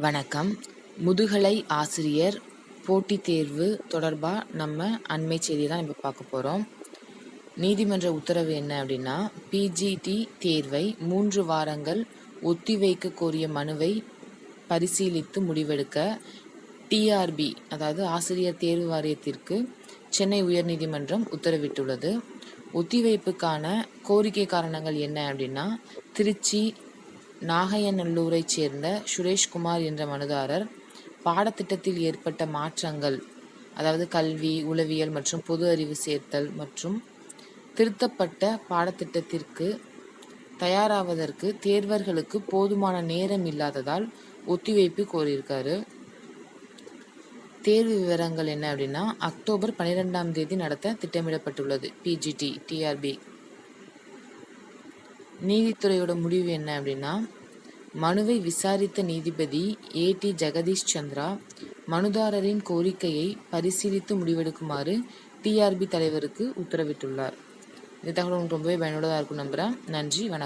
வணக்கம். முதுகலை ஆசிரியர் போட்டித் தேர்வு தொடர்பாக நம்ம அண்மை செய்தி தான் இப்போ பார்க்க போகிறோம். நீதிமன்ற உத்தரவு என்ன அப்படின்னா, பிஜிடி தேர்வை 3 வாரங்கள் ஒத்திவைக்க கோரிய மனுவை பரிசீலித்து முடிவெடுக்க டிஆர்பி அதாவது ஆசிரியர் தேர்வு வாரியத்திற்கு சென்னை உயர்நீதிமன்றம் உத்தரவிட்டுள்ளது. ஒத்திவைப்புக்கான கோரிக்கை காரணங்கள் என்ன அப்படின்னா, திருச்சி நாகையநல்லூரை சேர்ந்த சுரேஷ்குமார் என்ற மனுதாரர் பாடத்திட்டத்தில் ஏற்பட்ட மாற்றங்கள், அதாவது கல்வி, உளவியல் மற்றும் பொது அறிவு சேர்த்தல் மற்றும் திருத்தப்பட்ட பாடத்திட்டத்திற்கு தயாராவதற்கு தேர்வர்களுக்கு போதுமான நேரம் இல்லாததால் ஒத்திவைப்பு கோரியிருக்காரு. தேர்வு விவரங்கள் என்ன அப்படின்னா, அக்டோபர் 12ஆம் தேதி நடத்த திட்டமிடப்பட்டுள்ளது. பிஜிடி டிஆர்பி நீதித்துறையோட முடிவு என்ன அப்படின்னா, மனுவை விசாரித்த நீதிபதி ஏடி ஜெகதீஷ் சந்திரா மனுதாரரின் கோரிக்கையை பரிசீலித்து முடிவெடுக்குமாறு டிஆர்பி தலைவருக்கு உத்தரவிட்டுள்ளார். இந்த தகவல் உங்களுக்கு ரொம்பவே பயனுள்ளதாக இருக்கும் நம்புகிறேன். நன்றி, வணக்கம்.